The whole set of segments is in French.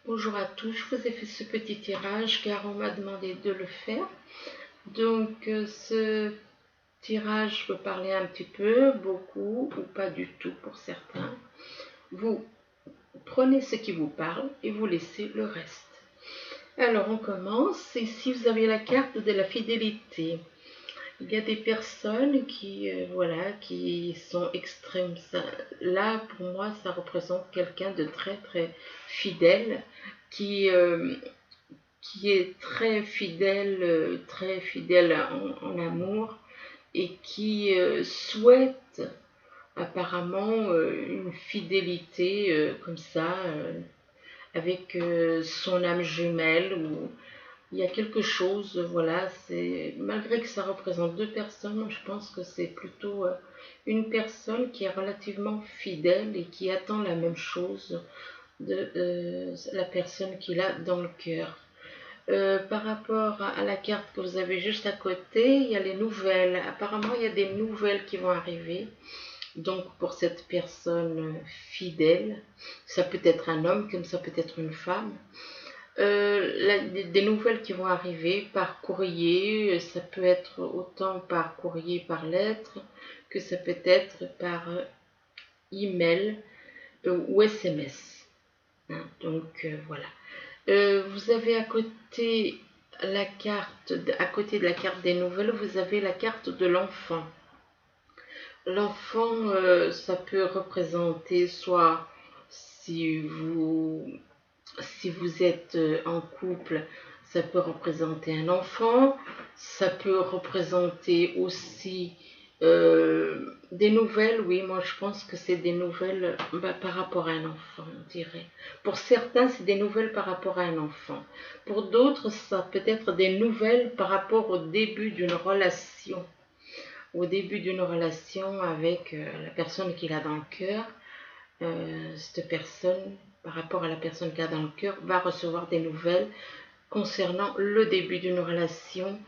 Bonjour à tous, je vous ai fait ce petit tirage car on m'a demandé de le faire. Donc ce tirage peut parler un petit peu, beaucoup ou pas du tout pour certains. Vous prenez ce qui vous parle et vous laissez le reste. Alors on commence. Ici vous avez la carte de la fidélité. Il y a des personnes qui, qui sont extrêmes. Là, pour moi, ça représente quelqu'un de très très fidèle qui, qui est très fidèle en amour et qui souhaite apparemment une fidélité comme ça, avec son âme jumelle, où il y a quelque chose, voilà, c'est malgré que ça représente deux personnes, je pense que c'est plutôt une personne qui est relativement fidèle et qui attend la même chose de la personne qu'il a dans le cœur. Par rapport à la carte que vous avez juste à côté, il y a les nouvelles. Apparemment, il y a des nouvelles qui vont arriver. Donc, pour cette personne fidèle, ça peut être un homme comme ça peut être une femme. Des nouvelles qui vont arriver par courrier, ça peut être autant par courrier, par lettre, que ça peut être par email ou SMS. Hein, donc, voilà. Vous avez à côté de la carte des nouvelles, vous avez la carte de l'enfant. L'enfant, ça peut représenter soit si vous, si vous êtes en couple, ça peut représenter un enfant, ça peut représenter aussi des nouvelles, oui, moi je pense que c'est des nouvelles par rapport à un enfant, on dirait. Pour certains, c'est des nouvelles par rapport à un enfant. Pour d'autres, ça peut être des nouvelles par rapport au début d'une relation. Au début d'une relation avec la personne qu'il a dans le cœur. Cette personne, par rapport à la personne qu'il a dans le cœur, va recevoir des nouvelles concernant le début d'une relation.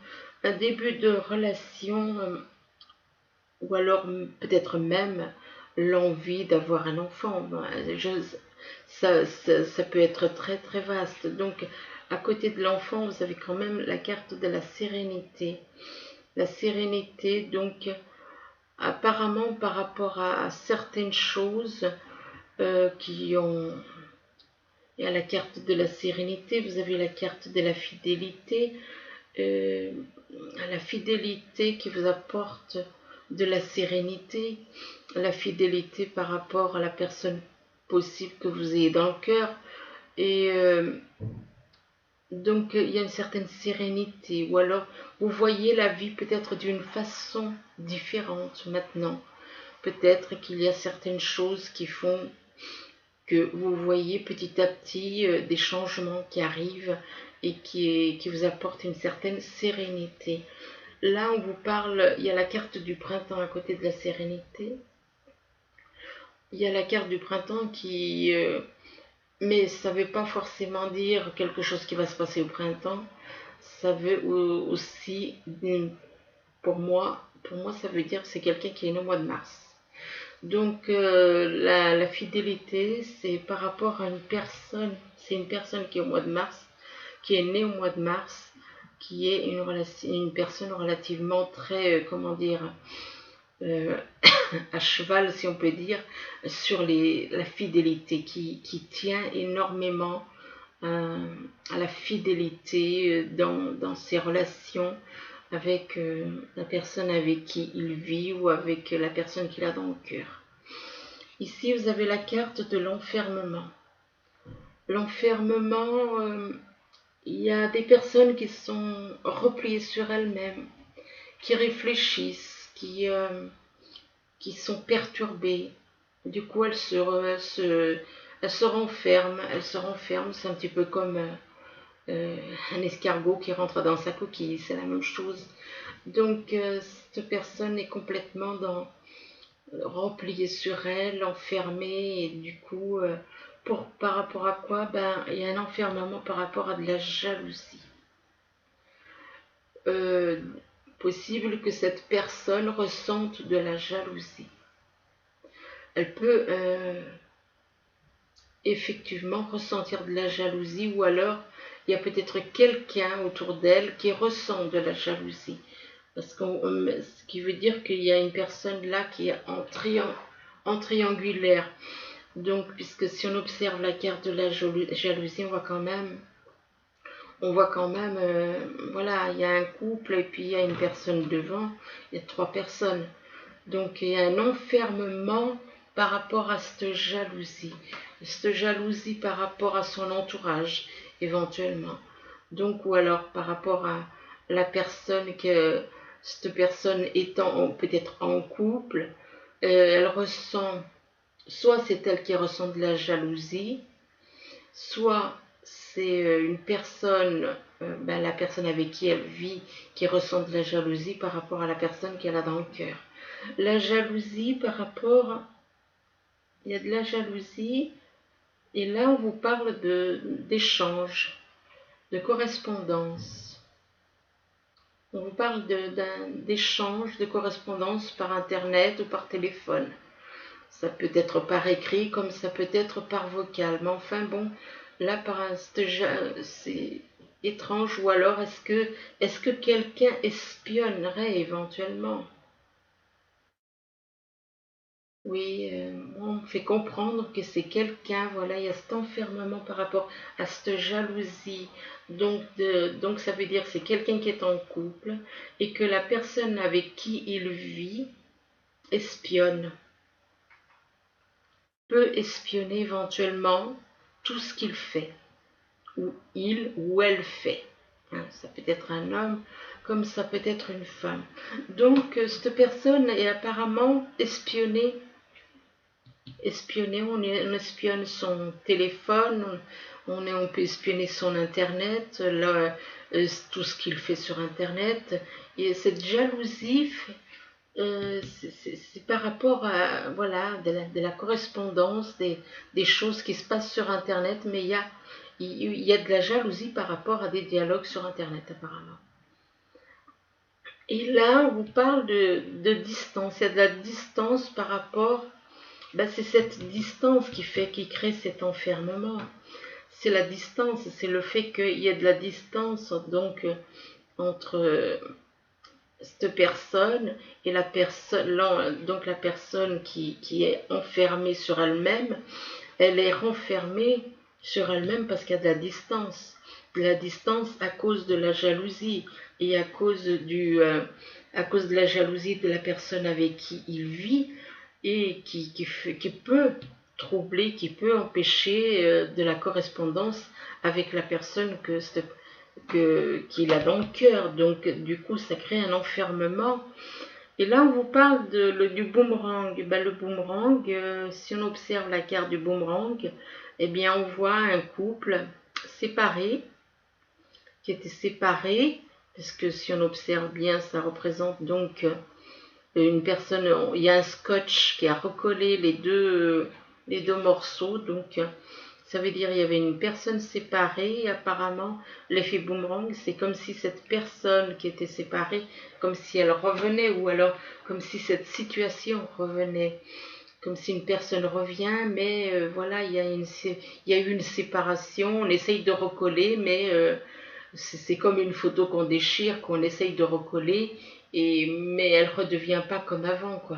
Un début de relation ou alors peut-être même l'envie d'avoir un enfant. Ça peut être très très vaste. Donc à côté de l'enfant, vous avez quand même la carte de la sérénité. La sérénité, donc apparemment par rapport à certaines choses qui ont... Il y a la carte de la sérénité, vous avez la carte de euh, la fidélité qui vous apporte de la sérénité, la fidélité par rapport à la personne possible que vous ayez dans le cœur. Et donc il y a une certaine sérénité, ou alors vous voyez la vie peut-être d'une façon différente maintenant. Peut-être qu'il y a certaines choses qui font que vous voyez petit à petit des changements qui arrivent et qui vous apportent une certaine sérénité. Là, on vous parle, il y a la carte du printemps à côté de la sérénité. Il y a la carte du printemps qui... mais ça ne veut pas forcément dire quelque chose qui va se passer au printemps. Ça veut aussi, pour moi, ça veut dire que c'est quelqu'un qui est né au mois de mars. Donc la fidélité, c'est par rapport à une personne, c'est une personne qui est au mois de mars, qui est née au mois de mars, qui est une personne relativement très, comment dire, euh, à cheval, si on peut dire, sur la fidélité, qui tient énormément à la fidélité dans ses relations avec la personne avec qui il vit ou avec la personne qu'il a dans le cœur. Ici, vous avez la carte de l'enfermement. L'enfermement, il y a des personnes qui sont repliées sur elles-mêmes, qui réfléchissent, qui sont perturbées. Du coup, elles se renferment. C'est un petit peu comme un escargot qui rentre dans sa coquille, c'est la même chose. Donc, cette personne est complètement repliée sur elle, enfermée, et du coup, par rapport à quoi? Ben, il y a un enfermement par rapport à de la jalousie. Euh, Possible que cette personne ressente de la jalousie. Elle peut effectivement ressentir de la jalousie, ou alors il y a peut-être quelqu'un autour d'elle qui ressent de la jalousie. Parce ce qui veut dire qu'il y a une personne là qui est en triangulaire. Donc, puisque si on observe la carte de la jalousie, on voit quand même, voilà, il y a un couple et puis il y a une personne devant, il y a 3 personnes. Donc il y a un enfermement par rapport à cette jalousie par rapport à son entourage, éventuellement. Donc, ou alors par rapport à la personne que cette personne étant peut-être en couple, elle ressent, soit c'est elle qui ressent de la jalousie, soit c'est une personne, la personne avec qui elle vit, qui ressent de la jalousie par rapport à la personne qu'elle a dans le cœur. La jalousie par rapport, il y a de la jalousie, et là on vous parle d'échange, de correspondance. On vous parle d'échange, de correspondance par internet ou par téléphone. Ça peut être par écrit comme ça peut être par vocal. Mais enfin bon, là c'est étrange. Ou alors est-ce que quelqu'un espionnerait éventuellement? Oui, on me fait comprendre que c'est quelqu'un, voilà, il y a cet enfermement par rapport à cette jalousie. Donc ça veut dire que c'est quelqu'un qui est en couple et que la personne avec qui il vit espionne, peut espionner éventuellement tout ce qu'il fait, ou il ou elle fait. Ça peut être un homme comme ça peut être une femme. Donc cette personne est apparemment espionnée. On espionne son téléphone, on peut espionner son internet, tout ce qu'il fait sur internet. Et cette jalousie, c'est par rapport à voilà, de la correspondance, des choses qui se passent sur internet, mais il y a de la jalousie par rapport à des dialogues sur internet apparemment. Et là, on vous parle de distance, il y a de la distance par rapport. C'est cette distance qui crée cet enfermement. C'est la distance, c'est le fait qu'il y ait de la distance donc entre cette personne et la personne qui est enfermée sur elle-même. Elle est renfermée sur elle-même parce qu'il y a de la distance à cause de la jalousie et à cause de la jalousie de la personne avec qui il vit, et qui peut troubler, qui peut empêcher de la correspondance avec la personne qu'il a dans le cœur. Donc du coup ça crée un enfermement. Et là on vous parle du boomerang. Le boomerang, si on observe la carte du boomerang, eh bien on voit un couple séparé, qui était séparé, parce que si on observe bien ça représente donc une personne, il y a un scotch qui a recollé les deux morceaux, donc ça veut dire qu'il y avait une personne séparée, et apparemment l'effet boomerang, c'est comme si cette personne qui était séparée, comme si elle revenait, ou alors comme si cette situation revenait, comme si une personne revient, mais voilà, il y a eu une séparation, on essaye de recoller, mais c'est comme une photo qu'on déchire, qu'on essaye de recoller, mais elle redevient pas comme avant, quoi.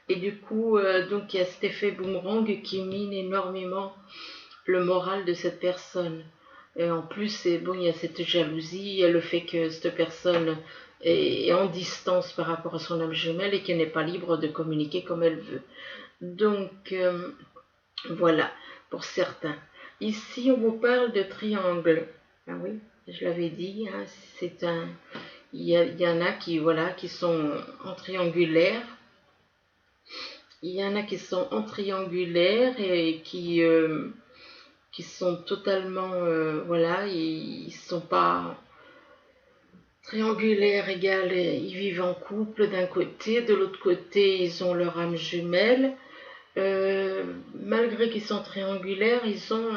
Et du coup, donc il y a cet effet boomerang qui mine énormément le moral de cette personne. Et en plus, il y a cette jalousie, il y a le fait que cette personne est en distance par rapport à son âme jumelle et qu'elle n'est pas libre de communiquer comme elle veut. Donc, voilà, pour certains. Ici, on vous parle de triangle. Ah oui, je l'avais dit, il y en a qui sont en triangulaire. Il y en a qui sont en triangulaire et qui sont totalement, ils sont pas triangulaires égale, ils vivent en couple d'un côté, de l'autre côté ils ont leur âme jumelle. Malgré qu'ils sont triangulaires, ils ont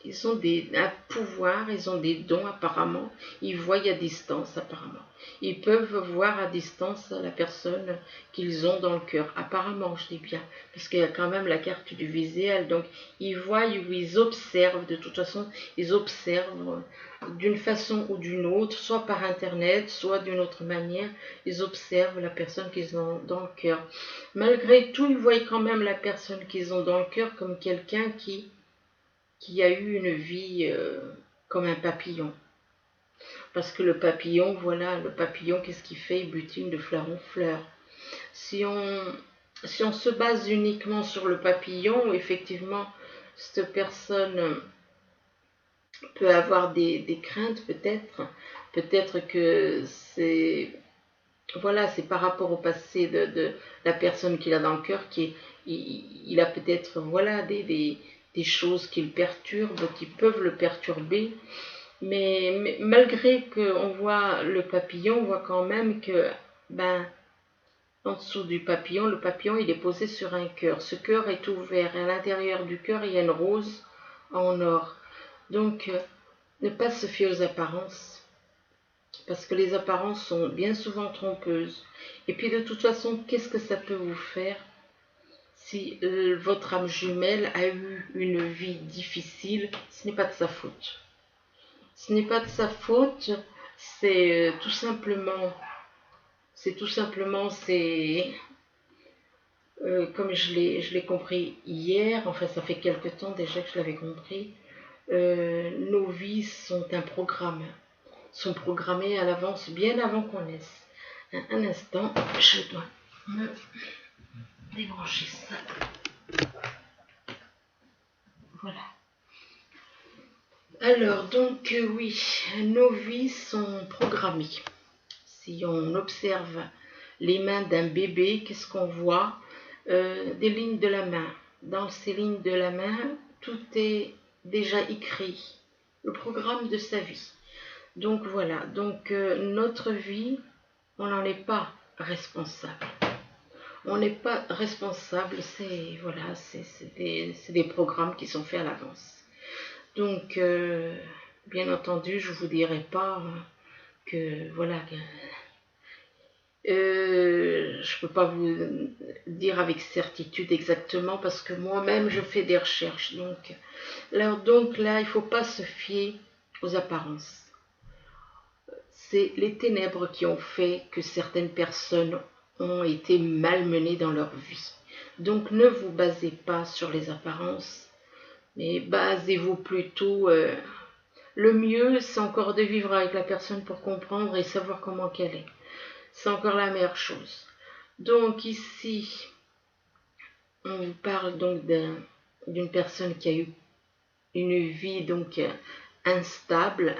Ils ont un pouvoir, ils ont des dons apparemment. Ils voient à distance apparemment. Ils peuvent voir à distance la personne qu'ils ont dans le cœur. Apparemment, je dis bien. Parce qu'il y a quand même la carte du visuel. Donc, ils voient ou ils observent. De toute façon, ils observent d'une façon ou d'une autre, soit par Internet, soit d'une autre manière. Ils observent la personne qu'ils ont dans le cœur. Malgré tout, ils voient quand même la personne qu'ils ont dans le cœur comme quelqu'un qui a eu une vie comme un papillon. Parce que le papillon, voilà, le papillon, qu'est-ce qu'il fait? Il butine de fleur en fleur. Si on se base uniquement sur le papillon, effectivement, cette personne peut avoir des craintes peut-être. Peut-être que c'est... Voilà, c'est par rapport au passé de la personne qu'il a dans le cœur il a peut-être voilà, des choses qui le perturbent, qui peuvent le perturber. Mais malgré qu'on voit le papillon, on voit quand même que, en dessous du papillon, le papillon, il est posé sur un cœur. Ce cœur est ouvert et à l'intérieur du cœur, il y a une rose en or. Donc, ne pas se fier aux apparences, parce que les apparences sont bien souvent trompeuses. Et puis, de toute façon, qu'est-ce que ça peut vous faire si votre âme jumelle a eu une vie difficile? Ce n'est pas de sa faute. Ce n'est pas de sa faute, c'est tout simplement, comme je l'ai compris hier, enfin ça fait quelque temps déjà que je l'avais compris, nos vies sont un programme, sont programmées à l'avance, bien avant qu'on naisse. Un instant, je dois me débrancher ça. Voilà. Alors, donc, oui, nos vies sont programmées. Si on observe les mains d'un bébé, qu'est-ce qu'on voit? Des lignes de la main. Dans ces lignes de la main, tout est déjà écrit. Le programme de sa vie. Donc, voilà. Donc, notre vie, on n'en est pas responsable. On n'est pas responsable, c'est des programmes qui sont faits à l'avance. Donc, bien entendu, je ne vous dirai pas que, voilà, je ne peux pas vous dire avec certitude exactement parce que moi-même, je fais des recherches. Donc là, il ne faut pas se fier aux apparences. C'est les ténèbres qui ont fait que certaines personnes ont été malmenées dans leur vie. Donc, ne vous basez pas sur les apparences. Mais basez-vous plutôt, le mieux c'est encore de vivre avec la personne pour comprendre et savoir comment qu'elle est. C'est encore la meilleure chose. Donc ici, on vous parle donc d'une personne qui a eu une vie donc instable.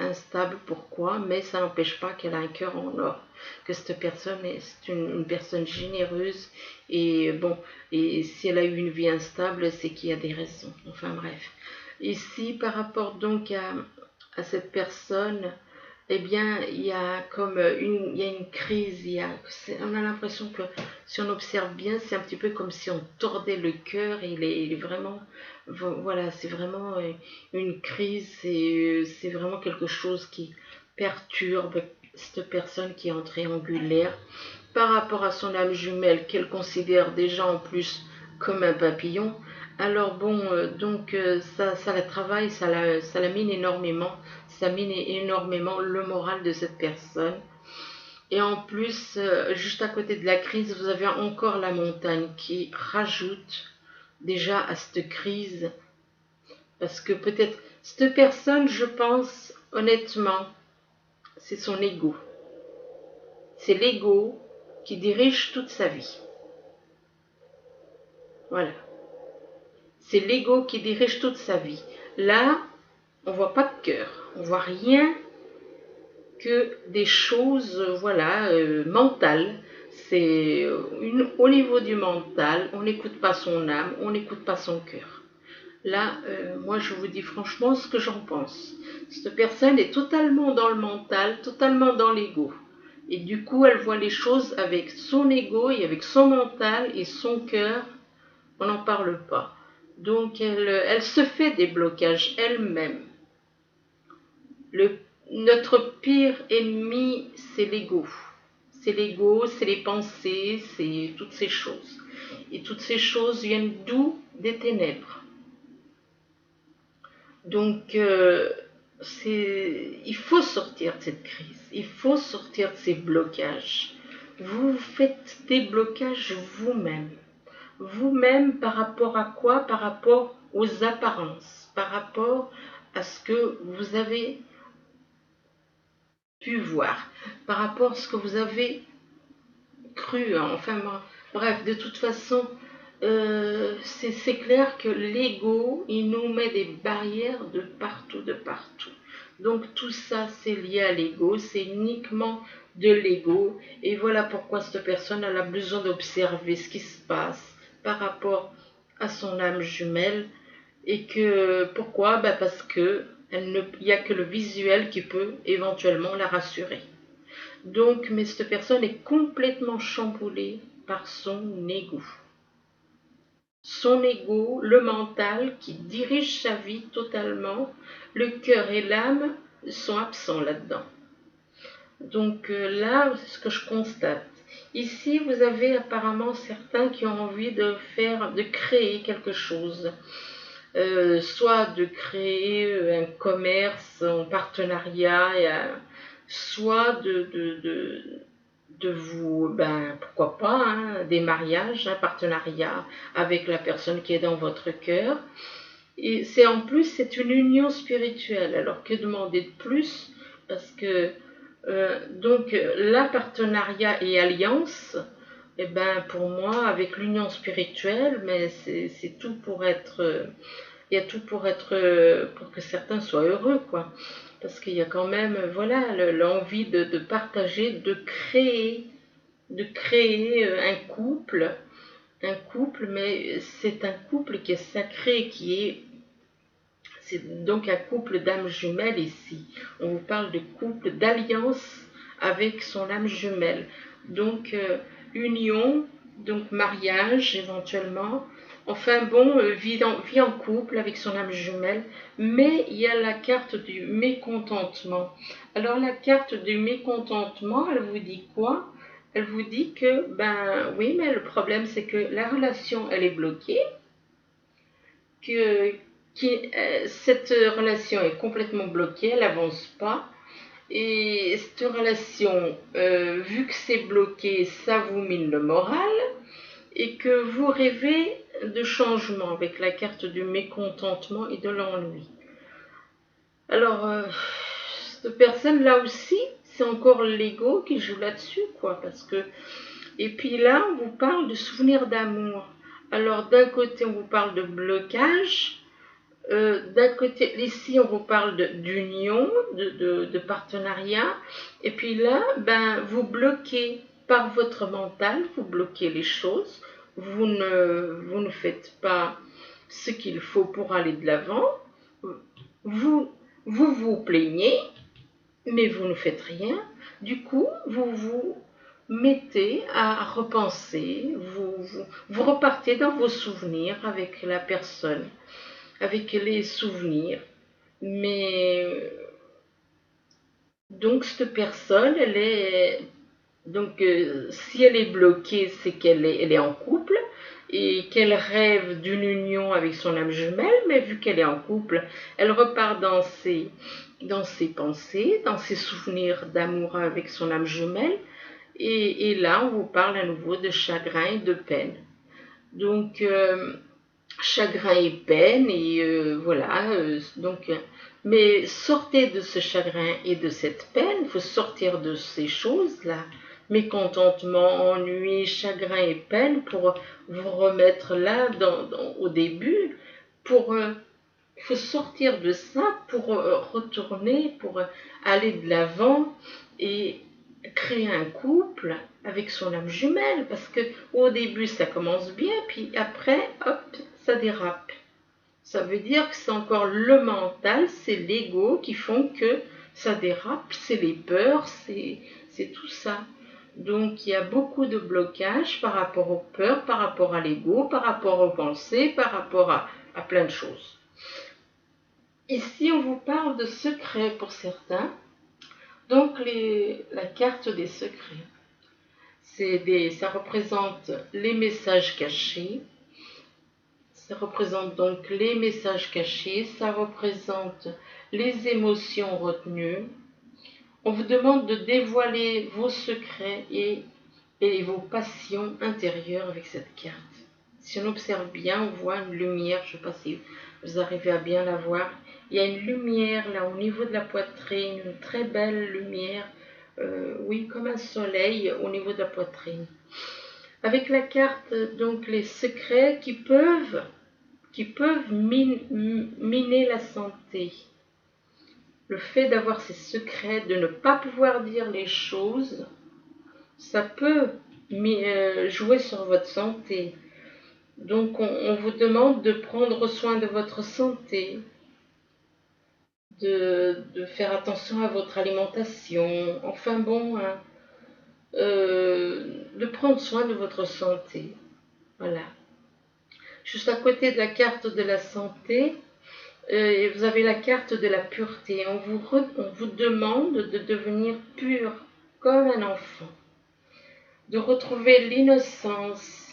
Pourquoi? Mais ça n'empêche pas qu'elle a un cœur en or. Que cette personne c'est une personne généreuse et bon, et si elle a eu une vie instable, c'est qu'il y a des raisons. Enfin bref. Ici, par rapport donc à cette personne, eh bien, il y a comme une crise, on a l'impression que si on observe bien, c'est un petit peu comme si on tordait le cœur, il est vraiment, voilà, c'est vraiment une crise, c'est vraiment quelque chose qui perturbe cette personne qui est en triangulaire par rapport à son âme jumelle qu'elle considère déjà en plus comme un papillon. Alors bon, donc ça la travaille, ça la mine énormément, ça mine énormément le moral de cette personne. Et en plus, juste à côté de la crise, vous avez encore la montagne qui rajoute déjà à cette crise. Parce que peut-être, cette personne, je pense, honnêtement, c'est son ego. C'est l'ego qui dirige toute sa vie. Voilà. C'est l'ego qui dirige toute sa vie. Là, on voit pas de cœur, on voit rien que des choses, voilà, mentales. C'est au niveau du mental, on n'écoute pas son âme, on n'écoute pas son cœur. Là, moi je vous dis franchement ce que j'en pense. Cette personne est totalement dans le mental, totalement dans l'ego. Et du coup, elle voit les choses avec son ego et avec son mental et son cœur. On n'en parle pas. Donc elle se fait des blocages elle-même. Notre pire ennemi, c'est l'ego. C'est l'ego, c'est les pensées, c'est toutes ces choses. Et toutes ces choses viennent d'où? Des ténèbres. Donc, il faut sortir de cette crise, il faut sortir de ces blocages. Vous faites des blocages vous-même. Vous-même par rapport à quoi? Par rapport aux apparences, par rapport à ce que vous avez pu voir, par rapport à ce que vous avez cru, hein. Enfin bref, de toute façon, c'est clair que l'ego, il nous met des barrières de partout, de partout. Donc tout ça, c'est lié à l'ego, c'est uniquement de l'ego. Et voilà pourquoi cette personne elle a besoin d'observer ce qui se passe par rapport à son âme jumelle. Et que pourquoi? Parce que il n'y a que le visuel qui peut éventuellement la rassurer. Donc, mais cette personne est complètement chamboulée par son ego. Son ego, le mental qui dirige sa vie totalement, le cœur et l'âme sont absents là-dedans. Donc là, c'est ce que je constate. Ici, vous avez apparemment certains qui ont envie de créer quelque chose. Soit de créer un commerce en partenariat, soit de vous, pourquoi pas, hein, des mariages, un partenariat avec la personne qui est dans votre cœur. Et c'est en plus, c'est une union spirituelle. Alors que demander de plus? Parce que, donc, la partenariat et alliance, eh ben, pour moi, avec l'union spirituelle, mais c'est tout pour être, il y a tout pour être, pour que certains soient heureux, quoi. Parce qu'il y a quand même, voilà, l'envie de partager, de créer un couple, mais c'est un couple qui est sacré, c'est donc un couple d'âmes jumelles ici. On vous parle de couple d'alliance avec son âme jumelle. Donc, union, donc mariage éventuellement. Enfin bon, vie en couple avec son âme jumelle. Mais il y a la carte du mécontentement. Alors, la carte du mécontentement, elle vous dit quoi? Elle vous dit que, oui, mais le problème, c'est que la relation, elle est bloquée, que cette relation est complètement bloquée, elle n'avance pas. Et cette relation, vu que c'est bloqué, ça vous mine le moral. Et que vous rêvez de changement avec la carte du mécontentement et de l'ennui. Alors, cette personne là aussi, c'est encore l'ego qui joue là-dessus, quoi. Parce que, et puis là, on vous parle de souvenirs d'amour. Alors, d'un côté, on vous parle de blocage. D'un côté, ici, on vous parle d'union, de partenariat. Et puis là, vous bloquez par votre mental, vous bloquez les choses. Vous ne faites pas ce qu'il faut pour aller de l'avant. Vous plaignez, mais vous ne faites rien. Du coup, vous vous mettez à repenser, vous repartez dans vos souvenirs avec la personne, avec les souvenirs. Mais donc cette personne, elle est donc si elle est bloquée, c'est qu'elle elle est en couple et qu'elle rêve d'une union avec son âme jumelle, mais vu qu'elle est en couple, elle repart dans ses pensées, dans ses souvenirs d'amour avec son âme jumelle, et là on vous parle à nouveau de chagrin et de peine. Donc chagrin et peine, et voilà, donc mais sortez de ce chagrin et de cette peine, il faut sortir de ces choses-là, mécontentement, ennui, chagrin et peine, pour vous remettre là au début, il faut sortir de ça pour retourner, pour aller de l'avant et créer un couple avec son âme jumelle, parce que au début ça commence bien, puis après, hop, ça dérape. Ça veut dire que c'est encore le mental, c'est l'ego qui font que ça dérape, c'est les peurs, c'est tout ça. Donc il y a beaucoup de blocages par rapport aux peurs, par rapport à l'ego, par rapport aux pensées, par rapport à à plein de choses. Ici, on vous parle de secrets pour certains. Donc, la carte des secrets, ça représente les messages cachés. Ça représente donc les messages cachés. Ça représente les émotions retenues. On vous demande de dévoiler vos secrets et vos passions intérieures avec cette carte. Si on observe bien, on voit une lumière, je ne sais pas si vous arrivez à bien la voir. Il y a une lumière là au niveau de la poitrine, une très belle lumière, oui, comme un soleil au niveau de la poitrine. Avec la carte, donc les secrets qui peuvent miner la santé. Le fait d'avoir ces secrets, de ne pas pouvoir dire les choses, ça peut jouer sur votre santé. Donc on vous demande de prendre soin de votre santé, de faire attention à votre alimentation, enfin bon, hein, de prendre soin de votre santé. Voilà. Juste à côté de la carte de la santé, vous avez la carte de la pureté. On vous demande de devenir pur comme un enfant, de retrouver l'innocence,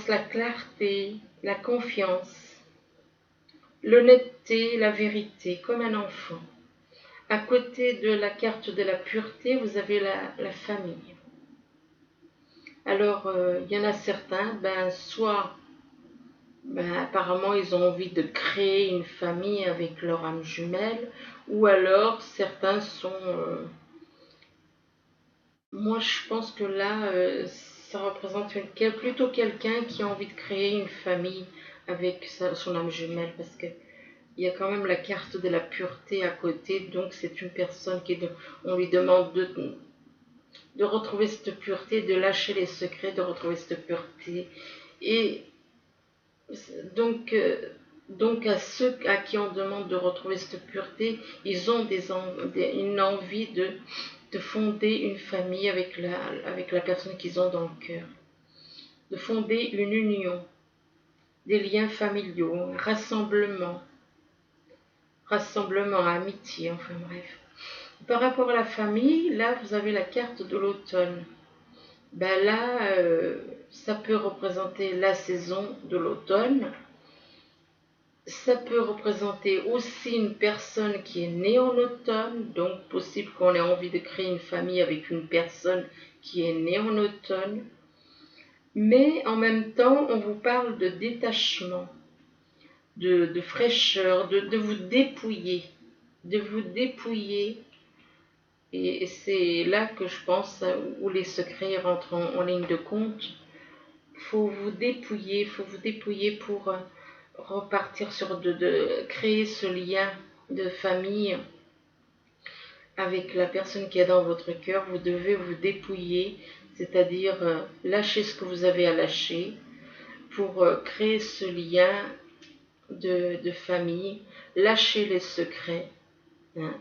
la clarté, la confiance, l'honnêteté, la vérité, comme un enfant. À côté de la carte de la pureté, vous avez la famille. Alors, il y en a certains, soit apparemment ils ont envie de créer une famille avec leur âme jumelle, ou alors certains sont... moi je pense que là, ça représente plutôt quelqu'un qui a envie de créer une famille avec son âme jumelle, parce que il y a quand même la carte de la pureté à côté, donc c'est une personne on lui demande de retrouver cette pureté, de lâcher les secrets, de retrouver cette pureté. Et donc à ceux à qui on demande de retrouver cette pureté, ils ont une envie de fonder une famille avec la personne qu'ils ont dans le cœur, de fonder une union, des liens familiaux, un rassemblement, amitié, enfin bref. Par rapport à la famille, là vous avez la carte de l'automne. Là, ça peut représenter la saison de l'automne. Ça peut représenter aussi une personne qui est née en automne, donc possible qu'on ait envie de créer une famille avec une personne qui est née en automne. Mais en même temps, on vous parle de détachement, de fraîcheur, de vous dépouiller, et c'est là que je pense où les secrets rentrent en ligne de compte. Faut vous dépouiller pour repartir sur de créer ce lien de famille avec la personne qui est dans votre cœur. Vous devez vous dépouiller, c'est-à-dire lâcher ce que vous avez à lâcher pour créer ce lien de famille, lâcher les secrets, hein.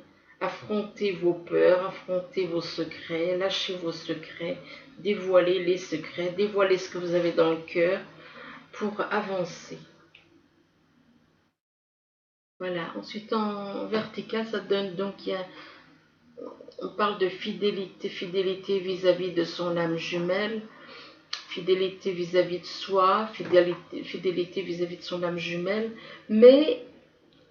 Affrontez vos peurs, affrontez vos secrets, lâchez vos secrets, dévoilez les secrets, dévoilez ce que vous avez dans le cœur pour avancer. Voilà. Ensuite, en vertical, ça donne donc, on parle de fidélité vis-à-vis de son âme jumelle, fidélité vis-à-vis de soi, fidélité vis-à-vis de son âme jumelle, mais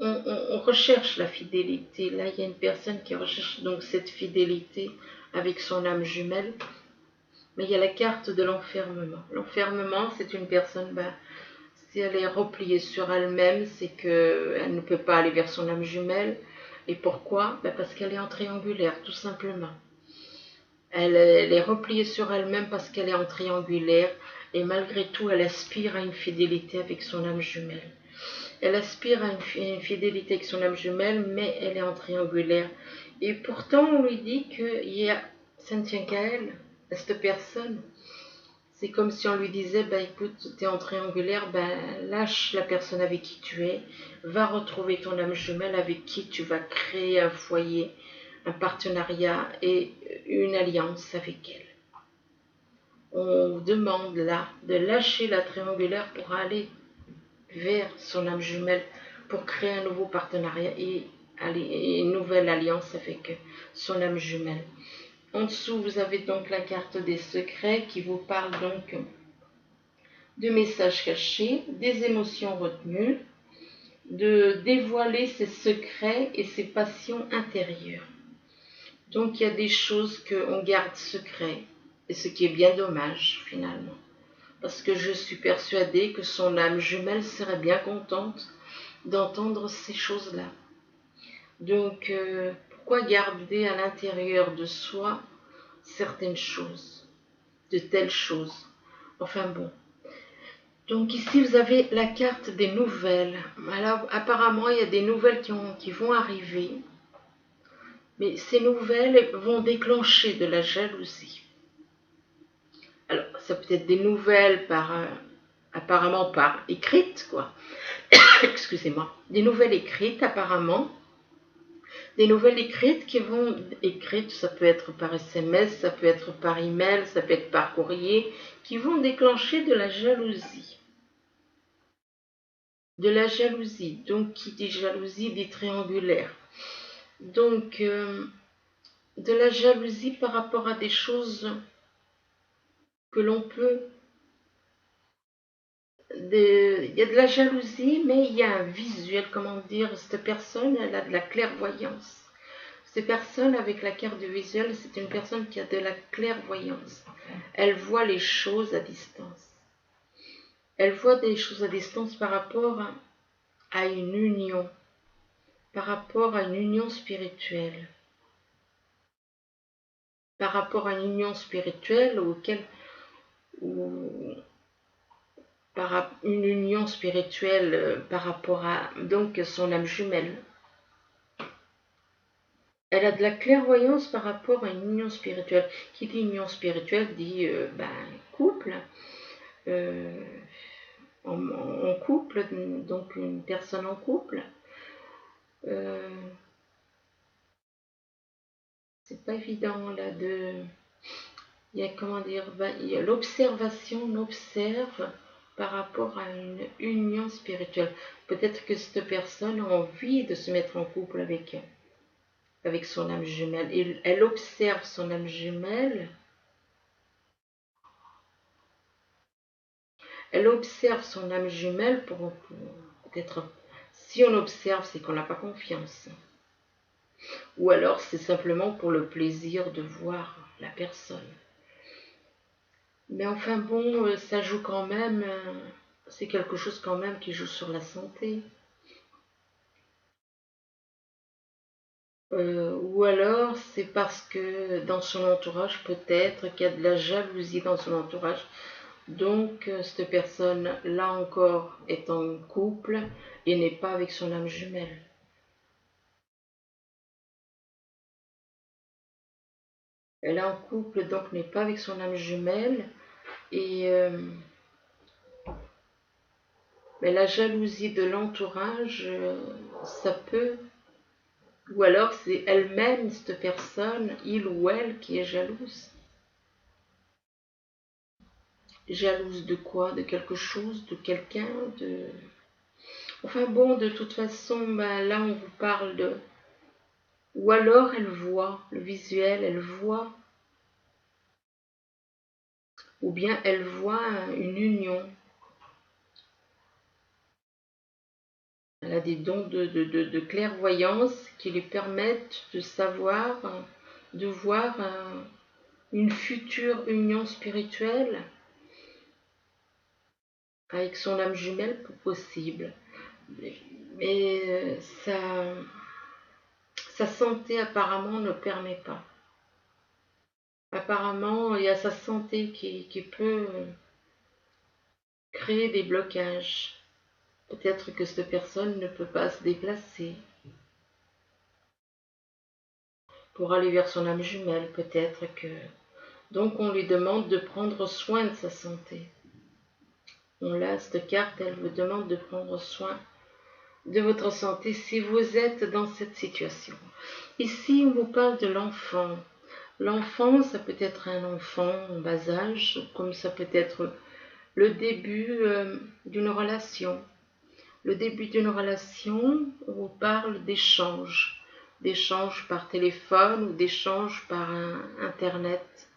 on recherche la fidélité. Là, il y a une personne qui recherche donc cette fidélité avec son âme jumelle. Mais il y a la carte de l'enfermement. L'enfermement, c'est une personne, si elle est repliée sur elle-même, c'est qu'elle ne peut pas aller vers son âme jumelle. Et pourquoi? Parce qu'elle est en triangulaire, tout simplement. Elle est repliée sur elle-même parce qu'elle est en triangulaire. Et malgré tout, elle aspire à une fidélité avec son âme jumelle. Elle aspire à une fidélité avec son âme jumelle, mais elle est en triangulaire. Et pourtant, on lui dit que ça ne tient qu'à elle, à cette personne. C'est comme si on lui disait, écoute, tu es en triangulaire, lâche la personne avec qui tu es, va retrouver ton âme jumelle avec qui tu vas créer un foyer, un partenariat et une alliance avec elle. On vous demande là de lâcher la triangulaire pour aller vers son âme jumelle pour créer un nouveau partenariat et une nouvelle alliance avec son âme jumelle. En dessous, vous avez donc la carte des secrets qui vous parle donc de messages cachés, des émotions retenues, de dévoiler ses secrets et ses passions intérieures. Donc il y a des choses qu'on garde secrets, et ce qui est bien dommage finalement. Parce que je suis persuadée que son âme jumelle serait bien contente d'entendre ces choses-là. Donc pourquoi garder à l'intérieur de soi certaines choses, de telles choses? Enfin bon. Donc ici vous avez la carte des nouvelles. Alors apparemment il y a des nouvelles qui vont arriver. Mais ces nouvelles vont déclencher de la jalousie. Alors, ça peut être des nouvelles apparemment par écrites, quoi. Excusez-moi. Des nouvelles écrites, apparemment. Des nouvelles écrites ça peut être par SMS, ça peut être par email, ça peut être par courrier, qui vont déclencher de la jalousie. De la jalousie. Donc, qui dit jalousie dit triangulaire. Donc, de la jalousie par rapport à des choses que l'on peut... Il y a de la jalousie, mais il y a un visuel, comment dire, cette personne, elle a de la clairvoyance. Cette personne avec la carte du visuel, c'est une personne qui a de la clairvoyance. Elle voit les choses à distance. Elle voit des choses à distance par rapport à une union, par rapport à une union spirituelle. Par rapport à une union spirituelle une union spirituelle par rapport à donc son âme jumelle. Elle a de la clairvoyance par rapport à une union spirituelle. Qui dit union spirituelle dit couple. En couple, donc une personne en couple. C'est pas évident là de... Il y a comment dire, il y a l'observation, on observe par rapport à une union spirituelle. Peut-être que cette personne a envie de se mettre en couple avec son âme jumelle. Et elle observe son âme jumelle. Elle observe son âme jumelle pour peut-être... Si on observe, c'est qu'on n'a pas confiance. Ou alors c'est simplement pour le plaisir de voir la personne. Mais enfin bon, ça joue quand même, c'est quelque chose quand même qui joue sur la santé. Ou alors c'est parce que dans son entourage, peut-être qu'il y a de la jalousie dans son entourage. Donc cette personne, là encore, est en couple et n'est pas avec son âme jumelle. Elle est en couple, donc n'est pas avec son âme jumelle. Et mais la jalousie de l'entourage, ça peut... Ou alors c'est elle-même, cette personne, il ou elle, qui est jalouse. Jalouse de quoi? De quelque chose? De quelqu'un? Enfin bon, de toute façon, là on vous parle de... Ou alors elle voit, le visuel, elle voit. Ou bien elle voit une union. Elle a des dons de clairvoyance qui lui permettent de savoir, de voir une future union spirituelle avec son âme jumelle possible. Mais sa santé apparemment ne permet pas. Apparemment, il y a sa santé qui peut créer des blocages. Peut-être que cette personne ne peut pas se déplacer pour aller vers son âme jumelle. Peut-être que... Donc on lui demande de prendre soin de sa santé. On l'a, cette carte, elle vous demande de prendre soin de votre santé si vous êtes dans cette situation. Ici, on vous parle de l'enfant. L'enfant, ça peut être un enfant en bas âge, comme ça peut être le début d'une relation. Le début d'une relation, on vous parle d'échanges par téléphone ou d'échanges par Internet,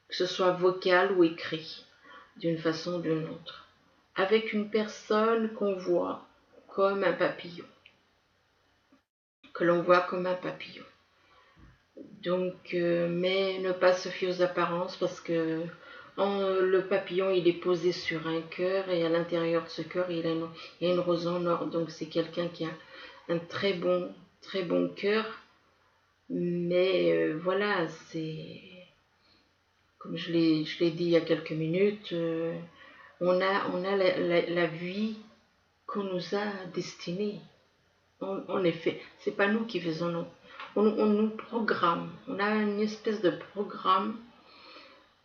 que ce soit vocal ou écrit, d'une façon ou d'une autre, avec une personne qu'on voit comme un papillon, que l'on voit comme un papillon. Donc, mais ne pas se fier aux apparences parce que le papillon, il est posé sur un cœur et à l'intérieur de ce cœur, il y a une rose en or. Donc, c'est quelqu'un qui a un très bon cœur. Mais voilà, c'est comme je l'ai dit il y a quelques minutes, on a la vie qu'on nous a destinée. En effet, c'est pas nous qui faisons, on nous programme. On a une espèce de programme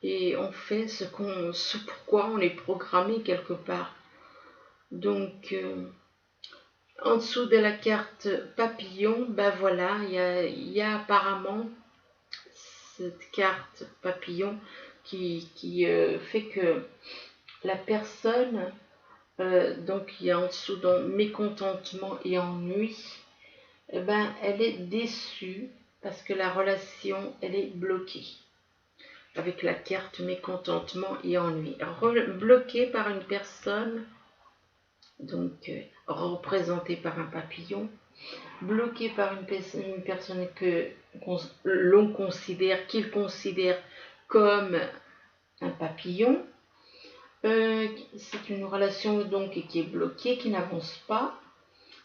et on fait ce pourquoi on est programmé quelque part. Donc, en dessous de la carte papillon, ben voilà, il y a apparemment cette carte papillon qui fait que la personne, donc il y a en dessous donc mécontentement et ennui, eh ben, elle est déçue parce que la relation, elle est bloquée. Avec la carte mécontentement et ennui. Bloquée par une personne, donc représentée par un papillon, bloquée par une personne que l'on considère, qu'il considère comme un papillon. C'est une relation donc qui est bloquée, qui n'avance pas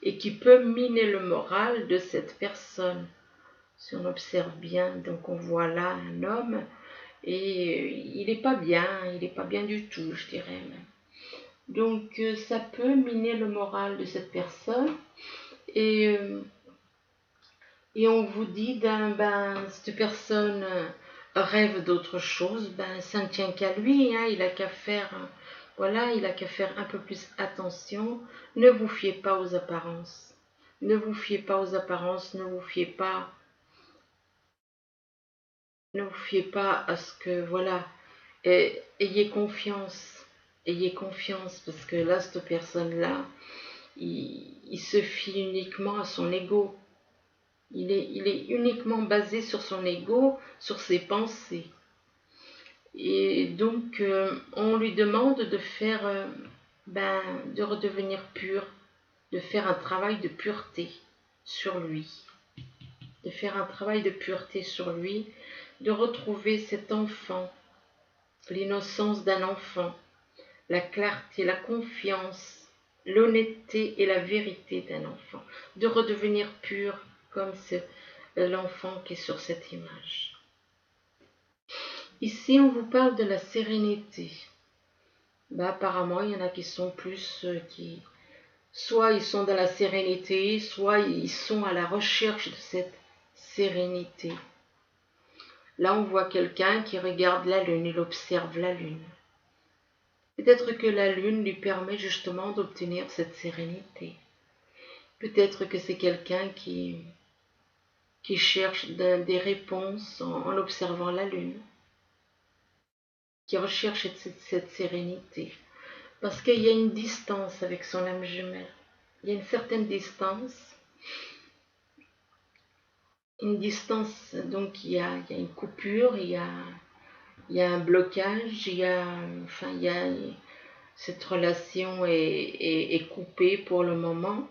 et qui peut miner le moral de cette personne. Si on observe bien, donc on voit là un homme et il n'est pas bien du tout, je dirais même. Donc ça peut miner le moral de cette personne et on vous dit, cette personne rêve d'autre chose, ça ne tient qu'à lui, hein, il a qu'à faire, il a qu'à faire un peu plus attention. Ne vous fiez pas aux apparences, ne vous fiez pas aux apparences, ne vous fiez pas à ce que, ayez confiance, parce que là, cette personne-là, il se fie uniquement à son ego. Il est uniquement basé sur son ego, sur ses pensées. Et donc, on lui demande de faire, de redevenir pur, de faire un travail de pureté sur lui. De faire un travail de pureté sur lui, de retrouver cet enfant, l'innocence d'un enfant, la clarté, la confiance, l'honnêteté et la vérité d'un enfant, de redevenir pur comme l'enfant qui est sur cette image. Ici, on vous parle de la sérénité. Apparemment, il y en a qui sont plus, soit ils sont dans la sérénité, soit ils sont à la recherche de cette sérénité. Là, on voit quelqu'un qui regarde la lune, il observe la lune. Peut-être que la lune lui permet justement d'obtenir cette sérénité. Peut-être que c'est quelqu'un qui cherche des réponses en observant la lune, qui recherche cette sérénité. Parce qu'il y a une distance avec son âme jumelle. Il y a une certaine distance. Donc il y a une coupure, il y a un blocage, cette relation est coupée pour le moment.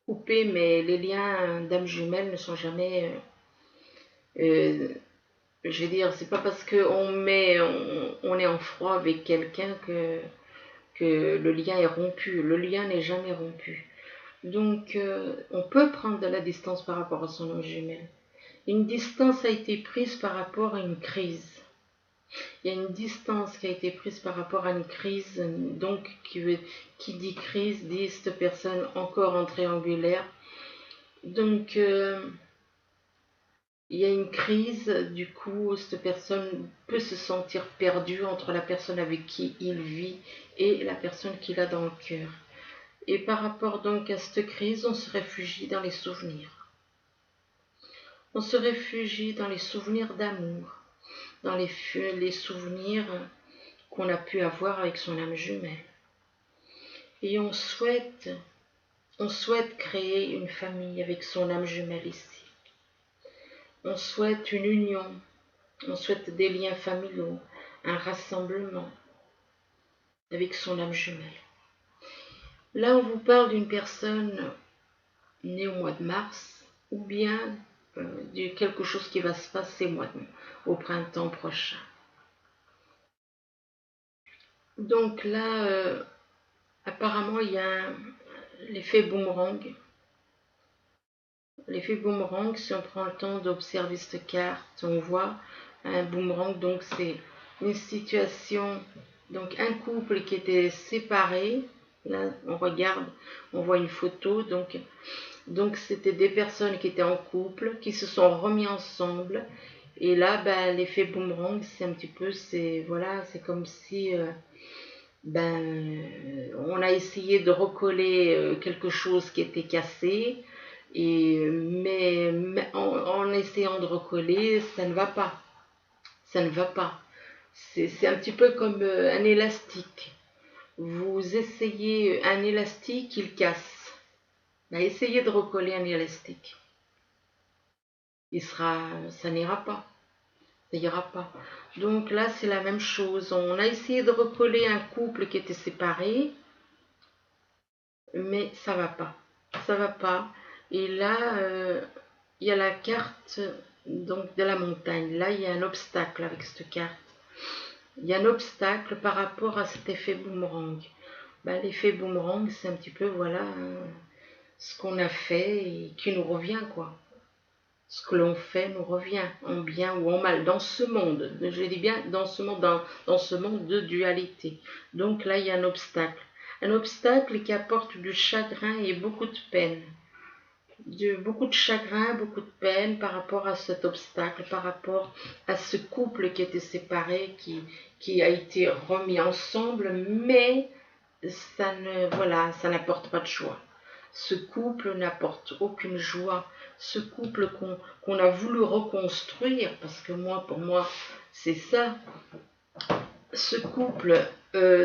Coupée, mais les liens d'âme jumelle ne sont jamais... je veux dire, c'est pas parce qu'on est en froid avec quelqu'un que le lien est rompu. Le lien n'est jamais rompu. Donc, on peut prendre de la distance par rapport à son âme jumelle. Une distance a été prise par rapport à une crise. Il y a une distance qui a été prise par rapport à une crise. Donc, qui dit crise, dit cette personne encore en triangulaire. Donc, il y a une crise, du coup, cette personne peut se sentir perdue entre la personne avec qui il vit et la personne qu'il a dans le cœur. Et par rapport donc à cette crise, on se réfugie dans les souvenirs. On se réfugie dans les souvenirs d'amour, dans les souvenirs qu'on a pu avoir avec son âme jumelle. Et on souhaite créer une famille avec son âme jumelle ici. On souhaite une union, on souhaite des liens familiaux, un rassemblement avec son âme jumelle. Là, on vous parle d'une personne née au mois de mars, ou bien de quelque chose qui va se passer au printemps prochain. Donc là, apparemment, il y a l'effet boomerang. L'effet boomerang, si on prend le temps d'observer cette carte, on voit un boomerang, donc c'est une situation, donc un couple qui était séparé. Là, on regarde, on voit une photo, donc c'était des personnes qui étaient en couple, qui se sont remis ensemble. Et là, ben, l'effet boomerang, c'est un petit peu, voilà, c'est comme si on a essayé de recoller quelque chose qui était cassé, mais en essayant de recoller, ça ne va pas. Ça ne va pas. C'est un petit peu comme un élastique. Vous essayez un élastique, il casse. Essayez de recoller un élastique. Ça n'ira pas. Ça ira pas. Donc là, c'est la même chose. On a essayé de recoller un couple qui était séparé, mais ça va pas. Ça va pas. Et là, il y a la carte donc de la montagne. Là, il y a un obstacle avec cette carte. Il y a un obstacle par rapport à cet effet boomerang. L'effet boomerang, c'est un petit peu, voilà, ce qu'on a fait et qui nous revient, quoi. Ce que l'on fait nous revient, en bien ou en mal, dans ce monde. Je dis bien dans ce monde, dans ce monde de dualité. Donc là, il y a un obstacle. Un obstacle qui apporte du chagrin et beaucoup de peine. Beaucoup de chagrin, beaucoup de peine par rapport à cet obstacle, par rapport à ce couple qui était séparé, qui a été remis ensemble, mais ça n'apporte pas de joie. Ce couple n'apporte aucune joie. Ce couple qu'on a voulu reconstruire, parce que pour moi, c'est ça. Ce couple,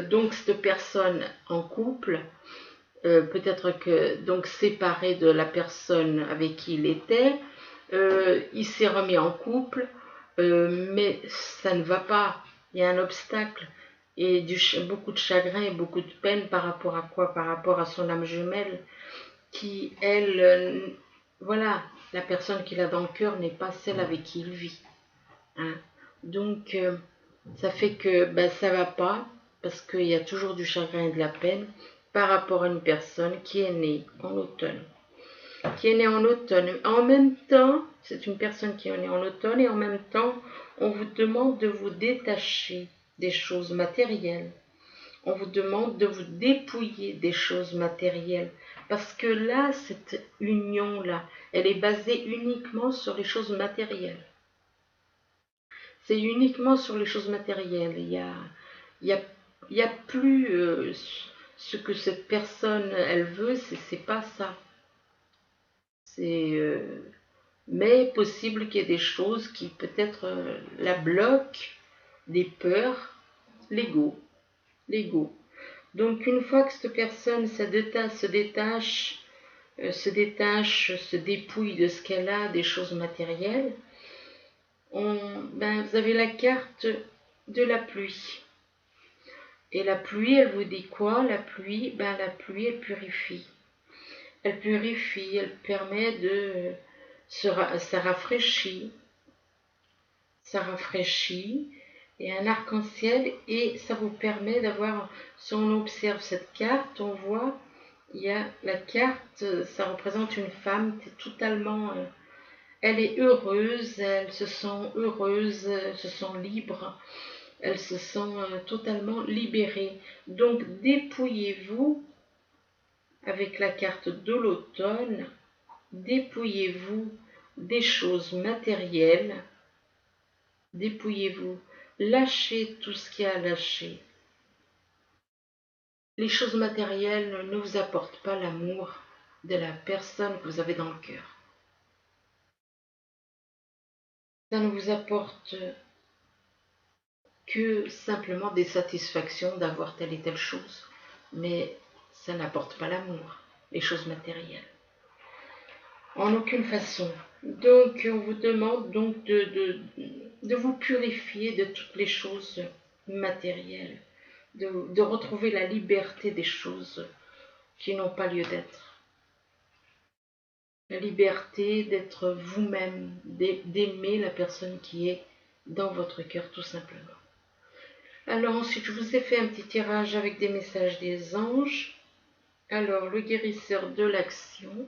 donc cette personne en couple, peut-être que donc séparé de la personne avec qui il était, il s'est remis en couple, mais ça ne va pas. Il y a un obstacle et beaucoup de chagrin et beaucoup de peine par rapport à quoi? Par rapport à son âme jumelle qui, elle, voilà, la personne qu'il a dans le cœur n'est pas celle avec qui il vit. Hein. Donc, ça fait que ça va pas, parce qu'il y a toujours du chagrin et de la peine par rapport à une personne qui est née en automne. Qui est née en automne. En même temps, c'est une personne qui est née en automne, et en même temps, on vous demande de vous détacher des choses matérielles. On vous demande de vous dépouiller des choses matérielles. Parce que là, cette union-là, elle est basée uniquement sur les choses matérielles. C'est uniquement sur les choses matérielles. Il y a plus ce que cette personne, elle veut, c'est pas ça. Mais possible qu'il y ait des choses qui peut-être la bloquent, des peurs, l'ego. Donc une fois que cette personne se dépouille de ce qu'elle a, des choses matérielles, vous avez la carte de la pluie. Et la pluie, elle vous dit quoi? La pluie, elle purifie. Elle purifie, elle permet de ça rafraîchit. Ça rafraîchit. Et un arc-en-ciel, et ça vous permet d'avoir, si on observe cette carte, on voit, il y a la carte, ça représente une femme totalement, elle est heureuse, elle se sent heureuse, elle se sent libre, elle se sent totalement libérée. Donc dépouillez-vous avec la carte de l'automne, dépouillez-vous des choses matérielles, dépouillez-vous, lâchez tout ce qu'il y a à lâcher. Les choses matérielles ne vous apportent pas l'amour de la personne que vous avez dans le cœur. Ça ne vous apporte que simplement des satisfactions d'avoir telle et telle chose, mais Ça n'apporte pas l'amour, les choses matérielles. En aucune façon. Donc, on vous demande donc de vous purifier de toutes les choses matérielles, de retrouver la liberté des choses qui n'ont pas lieu d'être. La liberté d'être vous-même, d'aimer la personne qui est dans votre cœur tout simplement. Alors ensuite, je vous ai fait un petit tirage avec des messages des anges. Alors, le guérisseur de l'action.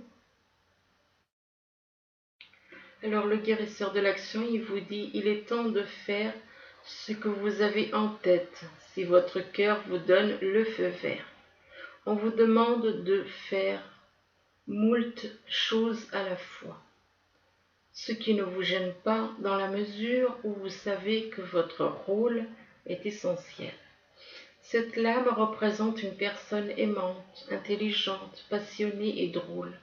Alors, le guérisseur de l'action, il vous dit, il est temps de faire ce que vous avez en tête, si votre cœur vous donne le feu vert. On vous demande de faire moult choses à la fois, ce qui ne vous gêne pas dans la mesure où vous savez que votre rôle est essentiel. Cette lame représente une personne aimante, intelligente, passionnée et drôle.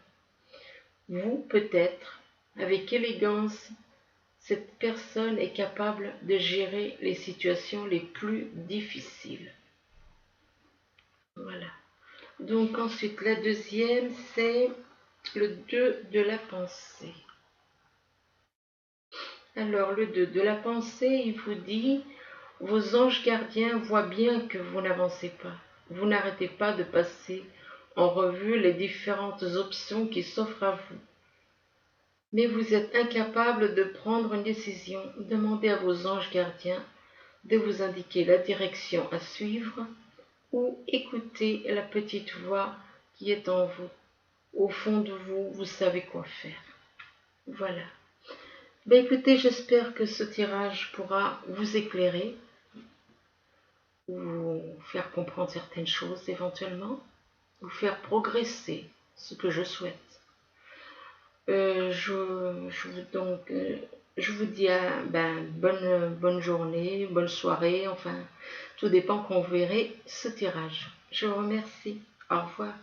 Vous, peut-être, avec élégance, cette personne est capable de gérer les situations les plus difficiles. Voilà. Donc ensuite, la deuxième, c'est le 2 de la pensée. Alors, le 2 de la pensée, il vous dit, vos anges gardiens voient bien que vous n'avancez pas. Vous n'arrêtez pas de passer en revue les différentes options qui s'offrent à vous. Mais vous êtes incapable de prendre une décision. Demandez à vos anges gardiens de vous indiquer la direction à suivre ou écoutez la petite voix qui est en vous. Au fond de vous, vous savez quoi faire. Voilà. Ben écoutez, j'espère que ce tirage pourra vous éclairer ou vous faire comprendre certaines choses éventuellement, vous faire progresser, ce que je souhaite. Je vous dis bonne journée, bonne soirée, enfin, tout dépend quand vous verrez ce tirage. Je vous remercie. Au revoir.